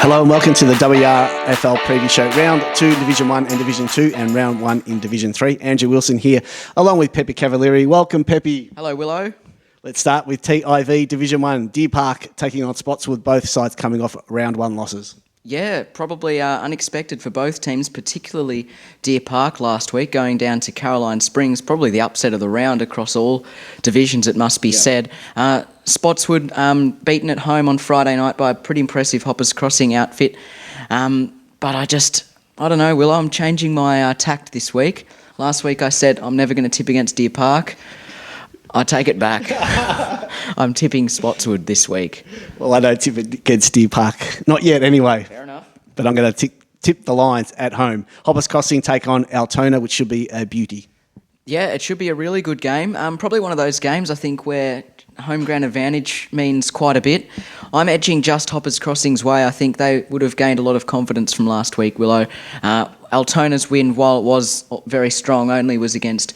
Hello and welcome to the WRFL preview show. Round 2 Division 1 and Division 2 and Round 1 in Division 3. Andrew Wilson here along with Peppe Cavalieri. Welcome, Peppe. Hello, Willow. Let's start with TIV Division 1. Deepak taking on Spotswood, both sides coming off Round 1 losses. Yeah, probably unexpected for both teams, particularly Deepak last week, going down to Caroline Springs, probably the upset of the round across all divisions, it must be said. Spotswood beaten at home on Friday night by a pretty impressive Hoppers Crossing outfit. But I don't know, Willow, I'm changing my tact this week. Last week I said I'm never going to tip against Deepak. I take it back. I'm tipping Spotswood this week. Well, I don't tip against Deepak. Not yet, anyway. Fair enough. But I'm going to tip the Lions at home. Hoppers Crossing take on Altona, which should be a beauty. Yeah, it should be a really good game. Probably one of those games, I think, where home ground advantage means quite a bit. I'm edging just Hoppers Crossing's way. I think they would have gained a lot of confidence from last week, Willow. Altona's win, while it was very strong, only was against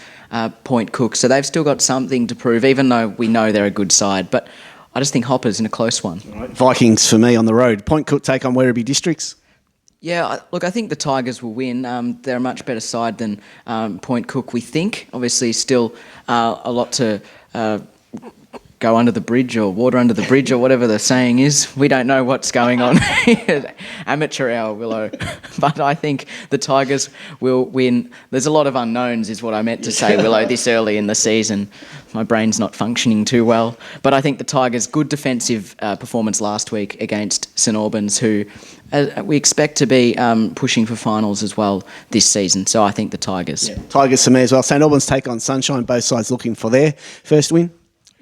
Point Cook. So they've still got something to prove, even though we know they're a good side. But I just think Hoppers in a close one. Right. Vikings for me on the road. Point Cook take on Werribee Districts. Yeah, look, I think the Tigers will win. They're a much better side than Point Cook, we think. Obviously, still a lot to go under the bridge or water under the bridge or whatever the saying is. We don't know what's going on. Amateur hour, Willow. But I think the Tigers will win. There's a lot of unknowns is what I meant to say, Willow, this early in the season. My brain's not functioning too well. But I think the Tigers, good defensive performance last week against St Albans, who we expect to be pushing for finals as well this season. So I think the Tigers. Yeah. Tigers for me as well. St Albans take on Sunshine, both sides looking for their first win.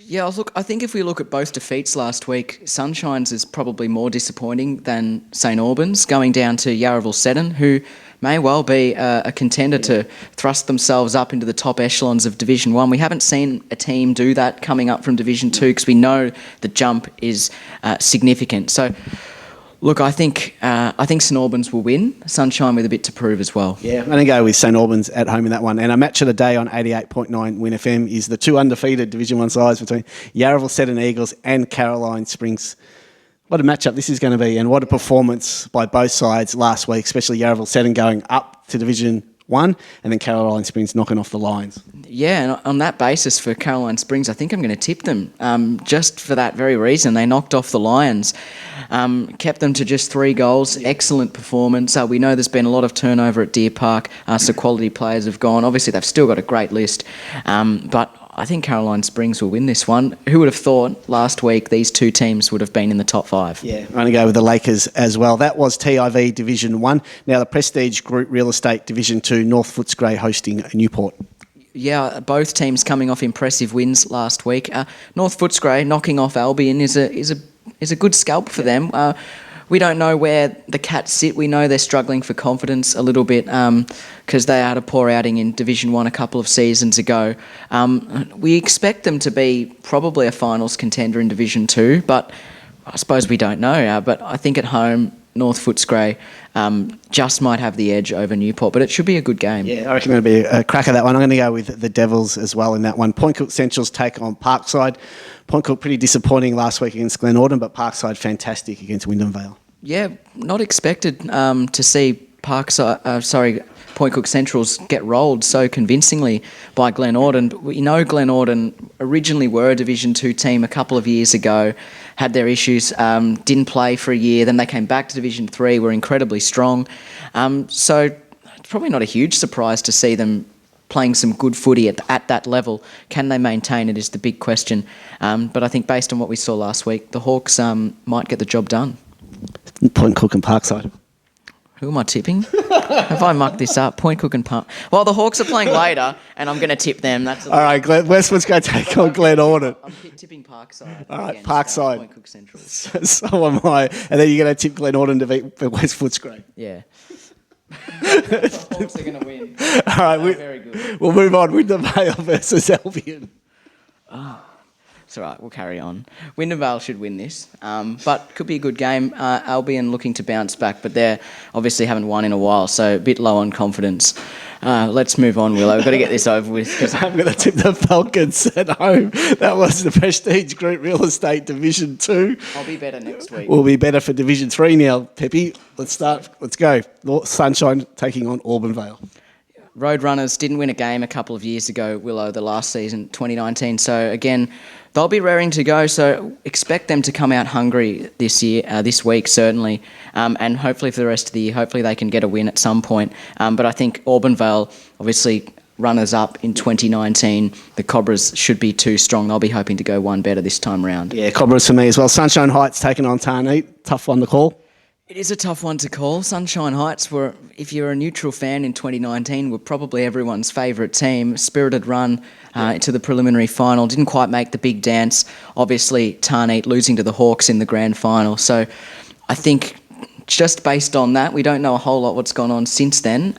Yeah, look, I think if we look at both defeats last week, Sunshine's is probably more disappointing than St Albans, going down to Yarraville Seddon, who may well be a contender to thrust themselves up into the top echelons of Division 1. We haven't seen a team do that coming up from Division 2 because we know the jump is significant. So, look, I think St Albans will win. Sunshine with a bit to prove as well. Yeah, I'm going to go with St Albans at home in that one. And a match of the day on 88.9 Win FM is the two undefeated Division 1 sides between Yarraville Seddon Eagles and Caroline Springs. What a matchup this is going to be, and what a performance by both sides last week, especially Yarraville Seddon going up to Division 1 and then Caroline Springs knocking off the Lions. Yeah, and on that basis for Caroline Springs, I think I'm going to tip them just for that very reason. They knocked off the Lions, kept them to just 3 goals. Excellent performance. We know there's been a lot of turnover at Deer Park, so quality players have gone. Obviously, they've still got a great list, but I think Caroline Springs will win this one. Who would have thought last week these two teams would have been in the top 5? Yeah, I'm going to go with the Lakers as well. That was TIV Division 1. Now the Prestige Group Real Estate Division 2, North Footscray hosting Newport. Yeah, both teams coming off impressive wins last week. North Footscray knocking off Albion is a good scalp for them. We don't know where the Cats sit. We know they're struggling for confidence a little bit because they had a poor outing in Division 1 a couple of seasons ago. We expect them to be probably a finals contender in Division 2, but I suppose we don't know. But I think at home, North Footscray just might have the edge over Newport, but it should be a good game. Yeah, I reckon it'll be a crack at that one. I'm going to go with the Devils as well in that one. Point Cook Central's take on Parkside. Point Cook pretty disappointing last week against Glenorton, but Parkside fantastic against Wyndham. Yeah, not expected to see Point Cook Centrals get rolled so convincingly by Glenorton. We know Glenorton originally were a Division 2 team a couple of years ago, had their issues, didn't play for a year, then they came back to Division 3, were incredibly strong. So it's probably not a huge surprise to see them playing some good footy at that level. Can they maintain it is the big question. But I think based on what we saw last week, the Hawks might get the job done. Point Cook and Parkside. Who am I tipping? Have I mucked this up? Point Cook and Park. Well, the Hawks are playing later, and I'm going to tip them. That's all right. Westwood's going to take on Glenorton. I'm tipping Parkside. All right, Parkside. Point Cook Central. So am I. And then you're going to tip Glenorton to beat West Footscray. Yeah. The Hawks are going to win. All right, very good. We'll move on. Wyndham versus Albion. It's all right. We'll carry on. Winneball should win this, but could be a good game. Albion looking to bounce back, but they obviously haven't won in a while, so a bit low on confidence. Let's move on, Willow. We've got to get this over with. I'm going to tip the Falcons at home. That was the Prestige Group Real Estate Division 2. I'll be better next week. We'll be better for Division 3 now, Peppe. Let's start. Let's go. Sunshine taking on Auburnvale. Roadrunners didn't win a game a couple of years ago, Willow, the last season, 2019. So again, they'll be raring to go. So expect them to come out hungry this week, certainly. And hopefully for the rest of the year, hopefully they can get a win at some point. But I think Auburnvale, obviously runners up in 2019, the Cobras should be too strong. They'll be hoping to go one better this time round. Yeah, Cobras for me as well. Sunshine Heights taking on Taree. Tough one to call. It is a tough one to call. Sunshine Heights were, if you're a neutral fan in 2019, were probably everyone's favourite team. Spirited run to the preliminary final. Didn't quite make the big dance. Obviously, Taree losing to the Hawks in the grand final. So I think just based on that, we don't know a whole lot what's gone on since then,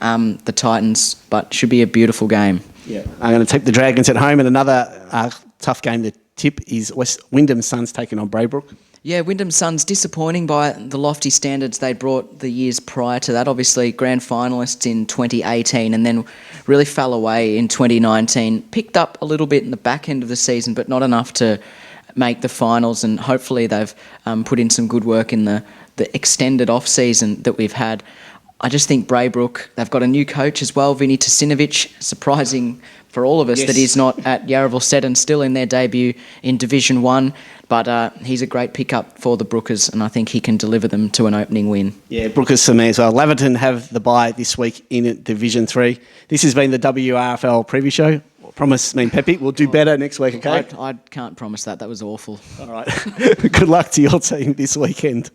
the Titans, but should be a beautiful game. Yeah, I'm going to tip the Dragons at home, and another tough game to tip is Wyndham Suns taking on Braybrook. Yeah, Wyndham Suns disappointing by the lofty standards they brought the years prior to that. Obviously, grand finalists in 2018 and then really fell away in 2019. Picked up a little bit in the back end of the season, but not enough to make the finals. And hopefully they've put in some good work in the extended off-season that we've had. I just think Braybrook, they've got a new coach as well, Vinny Tasinovic, surprising for all of us that he's not at Yarraville Seddon, still in their debut in Division 1. But he's a great pickup for the Brookers, and I think he can deliver them to an opening win. Yeah, Brookers for me as well. Laverton have the bye this week in Division 3. This has been the WRFL preview show. Promise me, Peppe, we'll do better next week, okay? I can't promise that. That was awful. All right. Good luck to your team this weekend.